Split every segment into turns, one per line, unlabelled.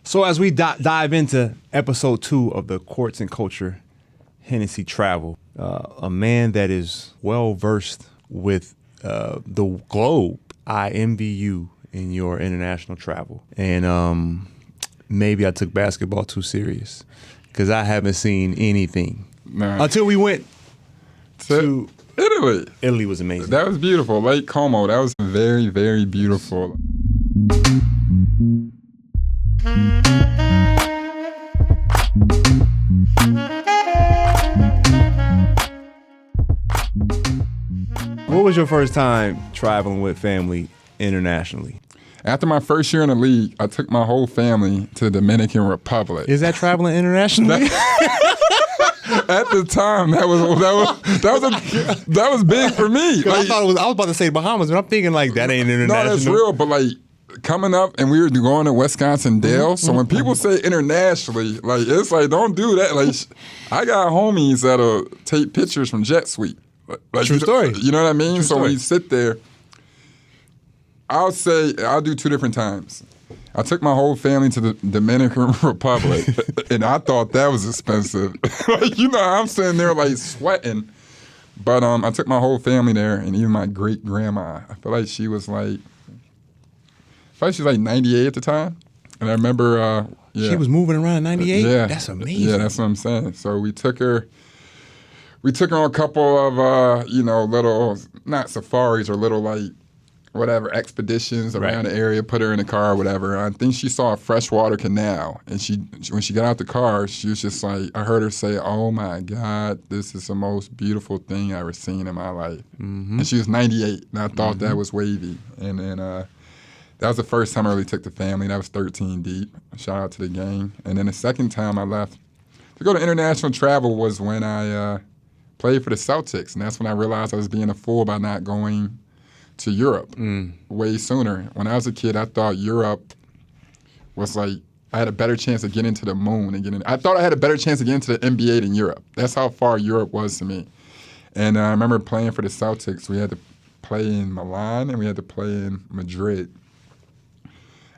So as we dive into episode 2 of the Courts and Culture Hennessy Travel, a man that is well versed with the globe, I envy you in your international travel. And maybe I took basketball too serious because I haven't seen anything until we went to
Italy.
Italy was amazing.
That was beautiful. Lake Como. That was very, very beautiful.
What was your first time traveling with family internationally?
After my first year in the league, I took my whole family to the Dominican Republic.
Is that traveling internationally?
At the time, that was big for me. Like,
I was about to say Bahamas, but I'm thinking like that ain't international.
no, that's real. But like coming up, and we were going to Wisconsin Dells. So when people say internationally, like it's like don't do that. Like I got homies that'll take pictures from Jet Suite. Like,
True story.
You know what I mean?
True
So
story.
when you sit there, I'll do 2 different times. I took my whole family to the Dominican Republic, and I thought that was expensive. Like, you know, I'm sitting there like sweating. But I took my whole family there, and even my great grandma. I feel like she was like 98 at the time, and I remember.
She was moving around in 98?
Yeah,
That's amazing.
Yeah, that's what I'm saying. So we took her on a couple of little, not safaris or little like whatever expeditions around the area. Put her in the car or whatever. I think she saw a freshwater canal, and when she got out the car, she was just like, I heard her say, "Oh my God, this is the most beautiful thing I've ever seen in my life." Mm-hmm. And she was 98, and I thought that was wavy. And then that was the first time I really took the family. That was 13 deep. Shout out to the gang. And then the second time I left to go to international travel was when I played for the Celtics, and that's when I realized I was being a fool by not going to Europe way sooner. When I was a kid, I thought Europe was like I had a better chance of getting to the moon and I thought I had a better chance of getting to the NBA than Europe. That's how far Europe was to me. And I remember playing for the Celtics. We had to play in Milan and we had to play in Madrid.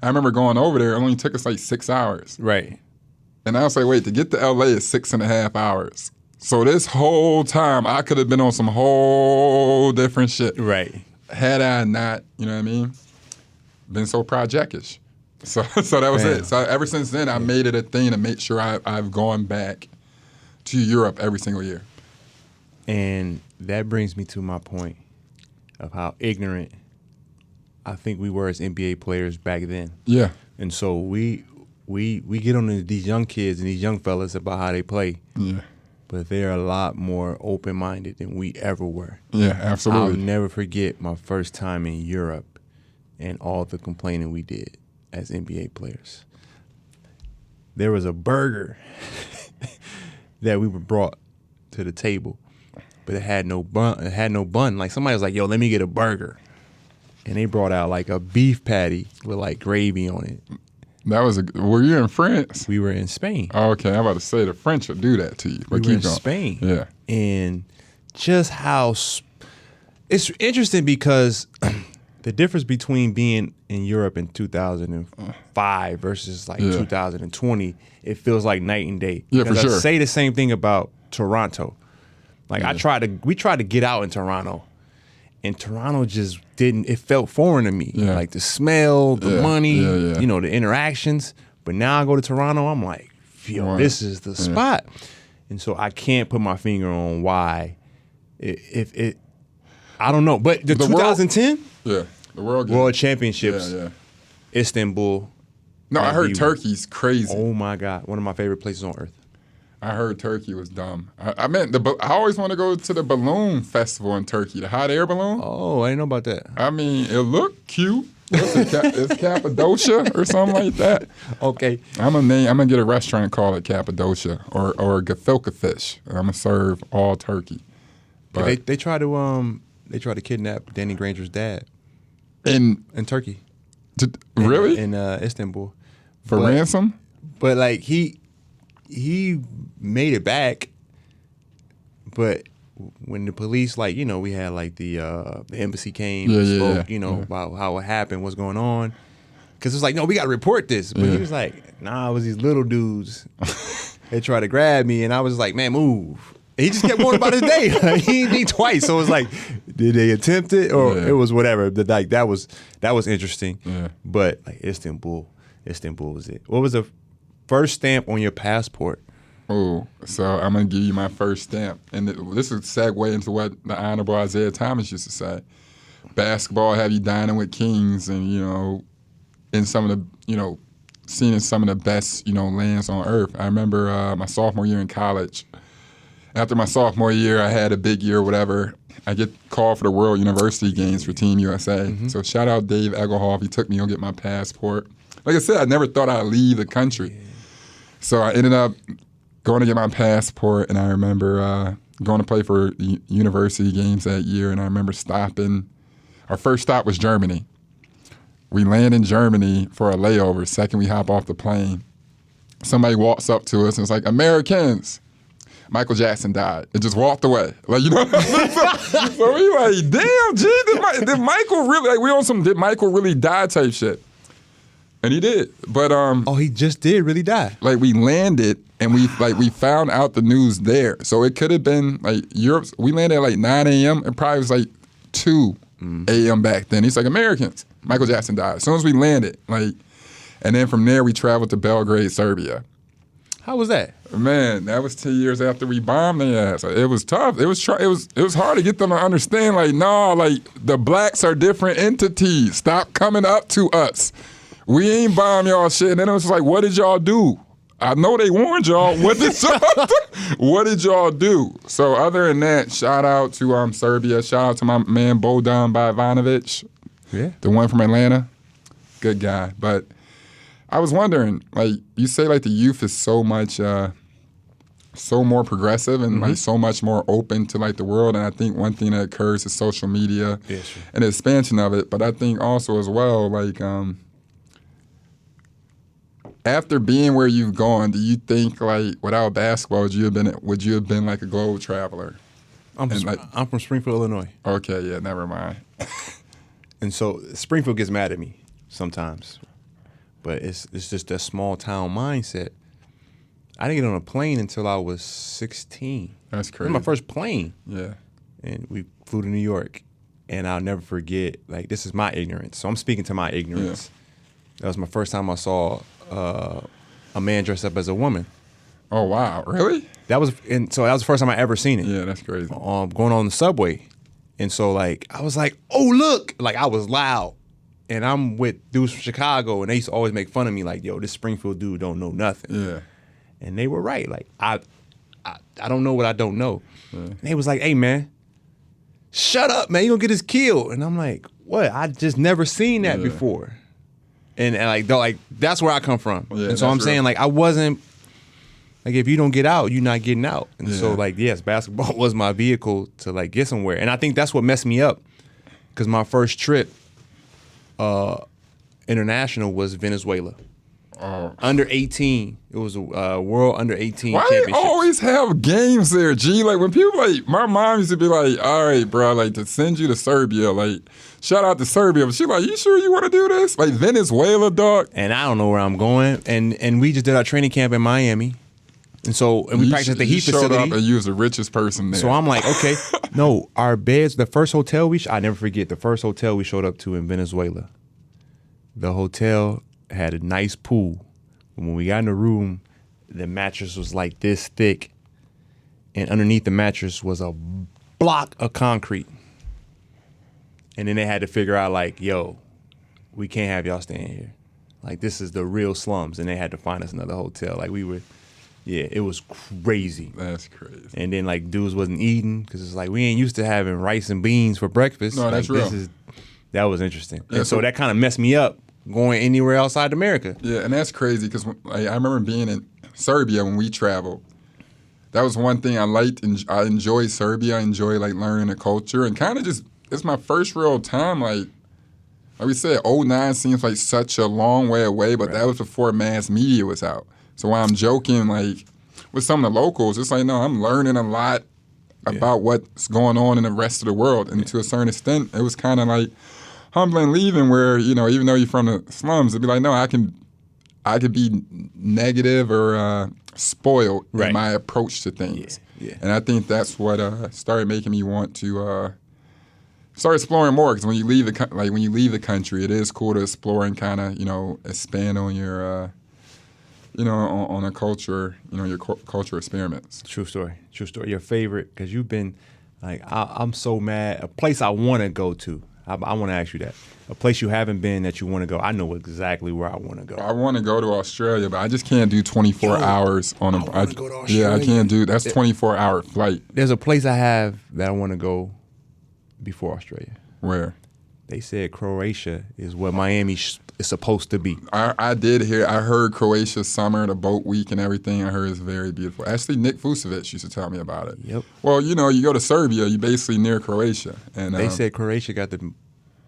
I remember going over there. It only took us like 6 hours.
Right.
And I was like, wait, to get to LA is 6.5 hours. So this whole time, I could have been on some whole different shit.
Right.
Had I not, you know what I mean, been so projectish. So that was it. So ever since then, I made it a thing to make sure I've gone back to Europe every single year.
And that brings me to my point of how ignorant I think we were as NBA players back then.
Yeah.
And so we get on these young kids and these young fellas about how they play.
Yeah.
But they're a lot more open-minded than we ever were.
Yeah, absolutely.
I'll never forget my first time in Europe and all the complaining we did as NBA players. There was a burger that we were brought to the table, but it had no bun. It had no bun. Like somebody was like, "Yo, let me get a burger," and they brought out like a beef patty with like gravy on it.
Were you in France?
We were in Spain.
Oh, okay, I'm about to say the French will do that to you. But
We were in
going.
Spain.
Yeah.
And just how it's interesting because the difference between being in Europe in 2005 versus like 2020, it feels like night and day.
Yeah, for sure.
I say the same thing about Toronto. Like we tried to get out in Toronto, and Toronto just didn't. It felt foreign to me.
Yeah.
Like the smell, the money,
yeah.
the interactions. But now I go to Toronto, I'm like, yo, this is the spot. And so I can't put my finger on why. I don't know. But the 2010
the
World Championships,
Yeah.
Istanbul.
No, I heard Turkey's crazy.
Oh my God, one of my favorite places on earth.
I heard Turkey was dumb. I always want to go to the balloon festival in Turkey, the hot air balloon.
Oh, I didn't know about that.
I mean, it looked cute. It's Cappadocia or something like that.
Okay.
I'm gonna get a restaurant called it Cappadocia or gefilte fish. I'm gonna serve all turkey. But
They tried to kidnap Danny Granger's dad
in
Turkey.
Really?
In Istanbul.
For ransom?
But like he made it back, but when the police, like, we had like the embassy came and spoke, about how it happened, what's going on. Because it was like, no, we got to report this. But he was like, nah, it was these little dudes. They tried to grab me, and I was like, man, move. And he just kept going about his day. Like, he didn't eat twice. So it was like, did they attempt it? Or it was whatever. Like, that was interesting. Yeah. But like Istanbul was it. What was the first stamp on your passport?
Oh, so I'm going to give you my first stamp. And this is a segue into what the Honorable Isaiah Thomas used to say. Basketball have you dining with kings and, in some of the, seen in some of the best, lands on earth. I remember my sophomore year in college. After my sophomore year, I had a big year or whatever. I get called for the World University Games for Team USA. Mm-hmm. So shout out Dave Egelhoff. He took me to get my passport. Like I said, I never thought I'd leave the country. Yeah. So I ended up going to get my passport, and I remember going to play for the university games that year, and I remember stopping. Our first stop was Germany. We land in Germany for a layover. Second we hop off the plane, somebody walks up to us and it's like, Americans, Michael Jackson died. It just walked away. Like, so we like, damn, G, did Michael really, like, we on some did Michael really die type shit. And he did. But
he just did really die.
Like, we landed and we found out the news there. So it could have been like Europe. We landed at like 9 a.m. It probably was like 2 a.m. back then. He's like, Americans, Michael Jackson died. As soon as we landed, and then from there we traveled to Belgrade, Serbia.
How was that?
Man, that was 10 years after we bombed their ass. It was tough. It was hard to get them to understand. The blacks are different entities. Stop coming up to us. We ain't bomb y'all shit. And then it was like, what did y'all do? I know they warned y'all. What did y'all do? What did y'all do? So other than that, shout out to Serbia. Shout out to my man Bodan Bojanovic.
Yeah.
The one from Atlanta. Good guy. But I was wondering, you say the youth is so much so more progressive and so much more open to the world, and I think one thing that occurs is social media and the expansion of it. But I think also as well, after being where you've gone, do you think without basketball would you have been a globe traveler?
I'm from Springfield, Illinois.
Okay, yeah, never mind.
And so Springfield gets mad at me sometimes, but it's just that small town mindset. I didn't get on a plane until I was 16.
That's crazy.
It was my first plane.
Yeah.
And we flew to New York, and I'll never forget. This is my ignorance, so I'm speaking to my ignorance. Yeah. That was my first time I saw a man dressed up as a woman.
Oh wow, really?
That was the first time I ever seen it.
Yeah, that's crazy.
Going on the subway, and so I was like, oh look, I was loud, and I'm with dudes from Chicago, and they used to always make fun of me yo, this Springfield dude don't know nothing.
Yeah,
and they were right. I don't know what I don't know. Yeah. And they was like, hey man, shut up, man, you gonna get us killed. And I'm like, what? I just never seen that before. And that's where I come from. Yeah, and so I'm saying I wasn't if you don't get out, you're not getting out. And so yes, basketball was my vehicle to get somewhere. And I think that's what messed me up, because my first trip international was Venezuela.
Oh.
Under 18. It was a World Under 18
Why
championship.
Why they always have games there, G? When people my mom used to be all right, bro, to send you to Serbia, shout out to Serbia. But she you sure you want to do this? Venezuela, dog.
And I don't know where I'm going. And we just did our training camp in Miami. And we practiced at the Heat facility.
You showed up and you was the richest person there.
So I'm like, okay. No, our beds, the first hotel I never forget, the first hotel we showed up to in Venezuela. The hotel had a nice pool. When we got in the room, the mattress was this thick, and underneath the mattress was a block of concrete. And then they had to figure out yo, we can't have y'all staying here. This is the real slums, and they had to find us another hotel. It was crazy.
That's crazy.
And then dudes wasn't eating because it's we ain't used to having rice and beans for breakfast.
No, that's real.
That was interesting. Yeah, and so that kind of messed me up going anywhere outside America.
Yeah, and that's crazy because I remember being in Serbia when we traveled. That was one thing I liked. I enjoyed Serbia. I enjoyed learning the culture, and kind of it's my first real time. Like we said, 2009 seems such a long way away, but that was before mass media was out. So while I'm joking with some of the locals, it's no, I'm learning a lot about what's going on in the rest of the world, and to a certain extent, it was kind of humbling leaving where, you know, even though you're from the slums, it'd be like, no, I could be negative or spoiled in my approach to things.
Yeah.
And I think that's what started making me want to start exploring more. Because when you leave the country, it is cool to explore and kind of, you know, expand on your you know, on a culture, you know, your culture experiments.
True story. Your favorite, because you've been, like, I'm so mad. A place I want to go to. I want to ask you that. A place you haven't been that you want to go. I know exactly where I want to go.
I want to go to Australia, but I just can't do 24 hours on a.
I want to go to Australia.
Yeah, I can't do. That's 24-hour flight.
There's a place I have that I want to go before Australia.
Where?
They said Croatia is what Miami is supposed to be.
I did hear. I heard Croatia's summer, the boat week, and everything. I heard it's very beautiful. Actually, Nick Vucevic used to tell me about it.
Yep.
Well, you know, you go to Serbia, you're basically near Croatia, and
they said Croatia got the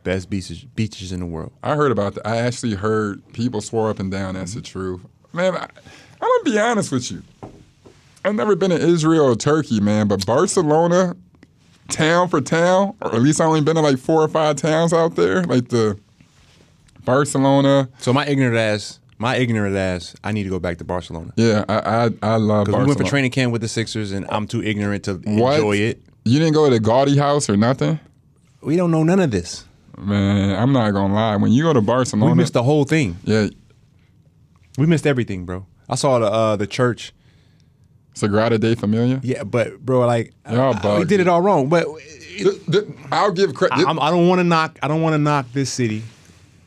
best beaches in the world.
I heard about that. I actually heard people swore up and down that's the truth. Man, I'm gonna be honest with you. I've never been to Israel or Turkey, man, but Barcelona, town for town, or at least I only been to like 4 or 5 towns out there, like the Barcelona.
So my ignorant ass, I need to go back to Barcelona.
Yeah, I love Barcelona.
Because we went for training camp with the Sixers, and I'm too ignorant to enjoy it.
You didn't go to the Gaudi house or nothing?
We don't know none of this.
Man, I'm not gonna lie. When you go to Barcelona,
we missed the whole thing.
Yeah,
we missed everything, bro. I saw the church.
Sagrada de Familia.
Yeah, but bro, like
we
did it all wrong. But
I'll give credit.
I don't want to knock this city,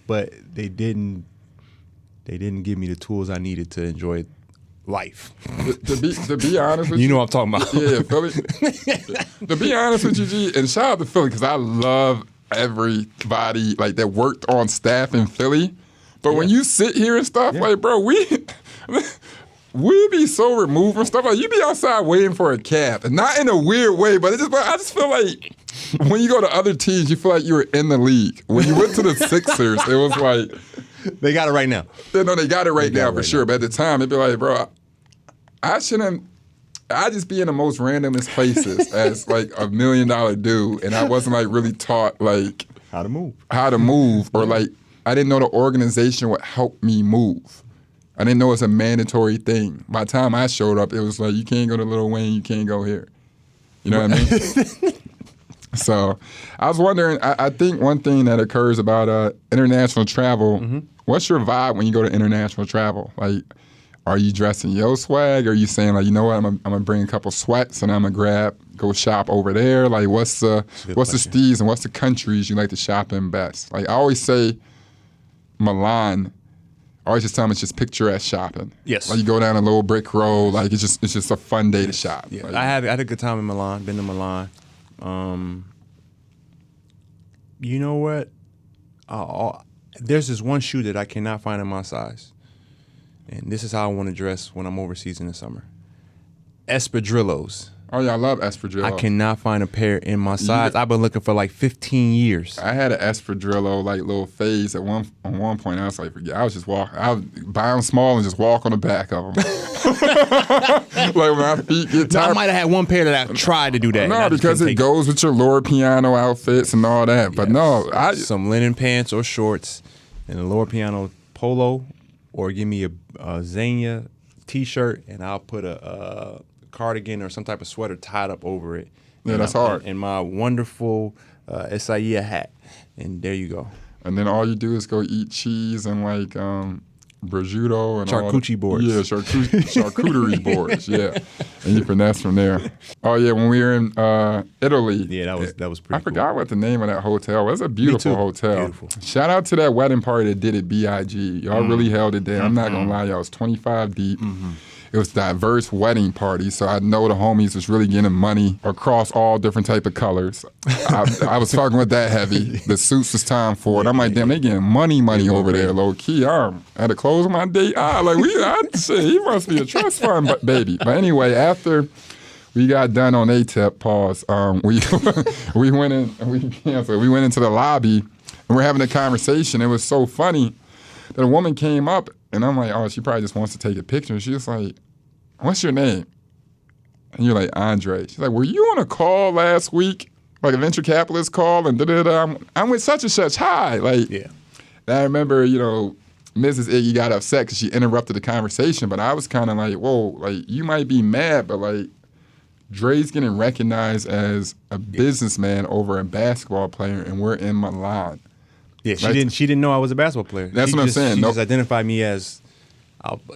but they didn't give me the tools I needed to enjoy life.
To be honest with you,
you know what I'm talking about.
Yeah, Philly. To be honest with you, G, and shout out to Philly because I love everybody like that worked on staff in Philly. But when you sit here and stuff, like, bro, we be so removed from stuff. Like, you be outside waiting for a cab, and not in a weird way, but I just feel like when you go to other teams, you feel like you were in the league. When you went to the Sixers, it was like
they got it right now.
No, they got it right now for sure. But at the time, it'd be like, bro, I just be in the most randomest places as like $1 million dude, and I wasn't like really taught like
how to move,
or like I didn't know the organization would help me move. I didn't know it's a mandatory thing. By the time I showed up, it was like, you can't go to Lil Wayne, you can't go here. You know what I mean? So I was wondering, I think one thing that occurs about international travel, what's your vibe when you go to international travel? Like, are you dressing yo swag? Or are you saying, like, you know what, I'm going to bring a couple sweats and I'm going to go shop over there? Like, what's the steez and what's the countries you like to shop in best? Like, I always say Milan. I always just tell them it's just picturesque shopping.
Yes.
Like you go down a little brick road, like it's just a fun day to shop.
Yeah.
Like,
I had a good time in Milan. Been to Milan. You know what? There's this one shoe that I cannot find in my size, and this is how I want to dress when I'm overseas in the summer. Espadrillos.
Oh yeah, I love Espadrillo.
I cannot find a pair in my size. I've been looking for like 15 years.
I had an Espadrillo like little phase at one point. I was like, forget. I was just walking. I would buy them small and just walk on the back of them. Like when my feet get tired.
I might have had one pair that I tried to do that.
No, because it goes with your lower piano outfits and all that. But no,
some linen pants or shorts and a lower piano polo, or give me a Zegna t-shirt and I'll put a cardigan or some type of sweater tied up over it.
Yeah, that's hard.
And my wonderful Espadrillos hat. And there you go.
And then all you do is go eat cheese and like prosciutto and
charcuterie boards.
Yeah, charcuterie boards. Yeah, and you finesse from there. Oh yeah, when we were in Italy.
Yeah, that was pretty.
I forgot what the name of that hotel was. It's a beautiful hotel.
Beautiful.
Shout out to that wedding party that did it. BIG. Y'all really held it down. I'm not gonna lie, y'all was 25 deep. It was a diverse wedding party, so I know the homies was really getting money across all different type of colors. I was talking with that heavy. The suits was time for it. I'm like, damn, they getting money over there, low key. I had to close my date. Shit, he must be a trust fund, baby. But anyway, after we got done on ATEP, pause. We went into the lobby and we're having a conversation. It was so funny that a woman came up. And I'm like, oh, she probably just wants to take a picture. And she was like, what's your name? And you're like, Andre. She's like, were you on a call last week like a venture capitalist call and I'm with such and such. Hi, like.
Yeah.
I remember, Mrs. Iggy got upset because she interrupted the conversation, but I was kind of like, whoa, like you might be mad, but like Dre's getting recognized as a businessman over a basketball player, and we're in Milan.
Yeah, she didn't know I was a basketball player.
That's what I'm saying.
She just identified me as.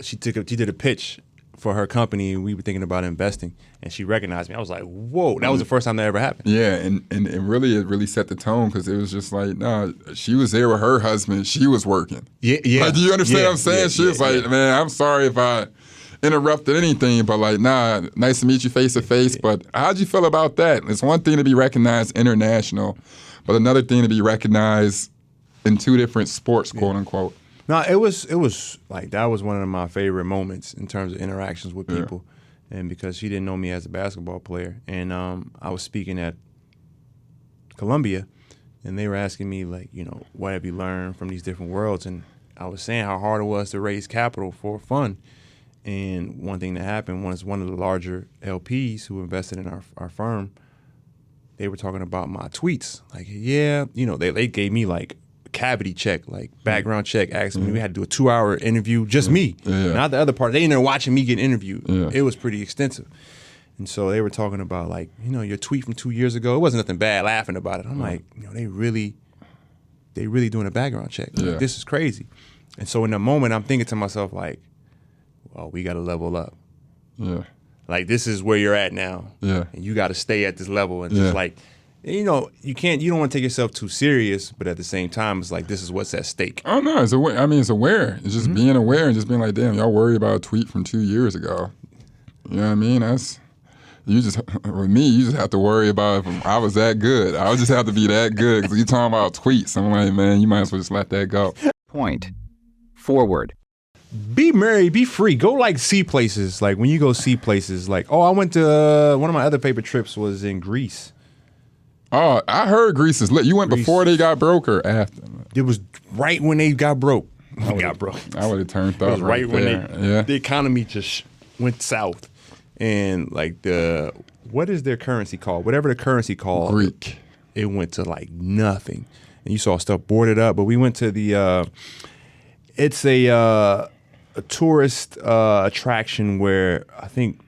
She did a pitch for her company. We were thinking about investing, and she recognized me. I was like, whoa, that was the first time that ever happened.
Yeah, and it really set the tone because it was just like, no, she was there with her husband. She was working.
Yeah.
Like, do you understand what I'm saying? She was like, man, I'm sorry if I interrupted anything, but like, nah, nice to meet you face to face. But how'd you feel about that? It's one thing to be recognized international, but another thing to be recognized in two different sports, quote unquote.
No, it was like that was one of my favorite moments in terms of interactions with people, and because she didn't know me as a basketball player, and I was speaking at Columbia, and they were asking me like, what have you learned from these different worlds, and I was saying how hard it was to raise capital for fun, and one thing that happened was one of the larger LPs who invested in our firm, they were talking about my tweets, like they gave me like cavity check, like background check, asking me. We had to do a 2-hour interview, just me, not the other part. They in there watching me get interviewed. It was pretty extensive. And so they were talking about like, your tweet from 2 years ago, it wasn't nothing bad, laughing about it. I'm like, they really doing a background check. Like, this is crazy. And so in the moment, I'm thinking to myself like, well, we got to level up.
Yeah.
Like, this is where you're at now. Yeah. And you got to stay at this level and just like, you don't want to take yourself too serious, but at the same time, it's like, this is what's at stake.
Oh, no, it's aware. I mean, it's aware. It's just being aware and just being like, damn, y'all worry about a tweet from 2 years ago. You know what I mean? With me, you just have to worry about if I was that good. I would just have to be that good because you talking about tweets. I'm like, man, you might as well just let that go.
Point forward.
Be merry, be free. Go like see places. Like when you go see places, like, I went to one of my other favorite trips was in Greece.
Oh, I heard Greece is lit. You went before they got broke or after?
It was right when they got broke. I would
have turned up.
It was right when the economy just went south. And like what is their currency called? Whatever the currency called.
Greek.
It went to like nothing. And you saw stuff boarded up. But we went to it's a tourist attraction where I think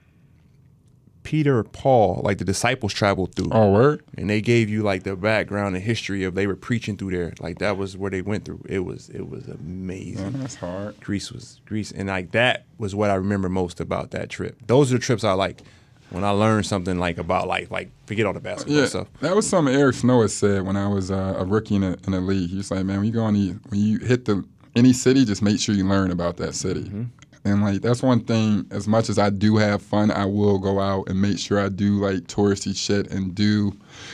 Peter or Paul, like the disciples traveled through.
Oh, word?
And they gave you like the background and history of they were preaching through there. Like that was where they went through. It was amazing.
Man, that's hard.
Greece. And like that was what I remember most about that trip. Those are the trips I like when I learned something like about life, like forget all the basketball stuff.
That was something Eric Snow had said when I was a rookie in the league. He was like, man, when you hit any city, just make sure you learn about that city. Mm-hmm. And like that's one thing, as much as I do have fun, I will go out and make sure I do like touristy shit and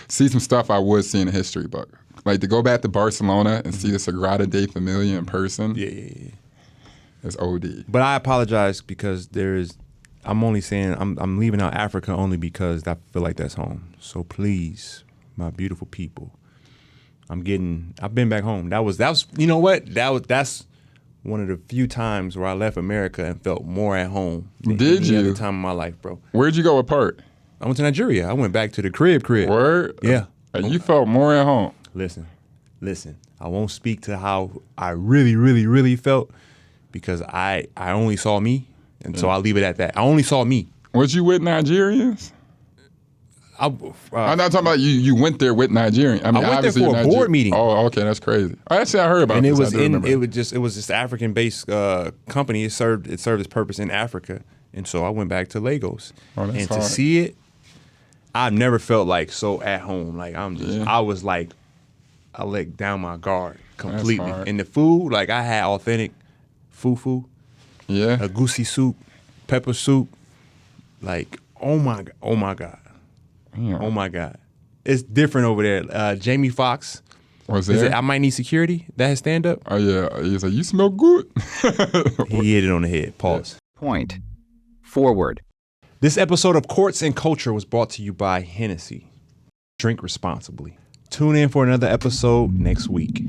see some stuff I would see in a history book. Like to go back to Barcelona and see the Sagrada de Familia in person. Yeah. It's OD.
But I apologize because I'm only saying I'm leaving out Africa only because I feel like that's home. So please, my beautiful people, I've been back home. That's you know what? That's one of the few times where I left America and felt more at home than any other time in my life, bro.
Where'd you go apart?
I went to Nigeria. I went back to the crib.
Word?
Yeah.
You felt more at home.
Listen. I won't speak to how I really, really, really felt because I only saw me, and so I'll leave it at that. I only saw me.
Was you with Nigerians? I'm not talking about you went there with Nigerians. I
went there for a board meeting.
Oh, okay, that's crazy. Actually, I heard about
and
this.
It was just African-based company. It served its purpose in Africa, and so I went back to Lagos.
Oh, that's
and
hard.
To see it, I've never felt like so at home. Like I was like, I let down my guard completely. And the food, like I had authentic fufu, egusi soup, pepper soup. Like oh my god. Yeah. Oh my God, it's different over there. Jamie Foxx
was there.
I might need security. That his stand up.
Oh yeah, he's like, you smell good.
He hit it on the head. Pause.
Point forward.
This episode of Courts and Culture was brought to you by Hennessy. Drink responsibly. Tune in for another episode next week.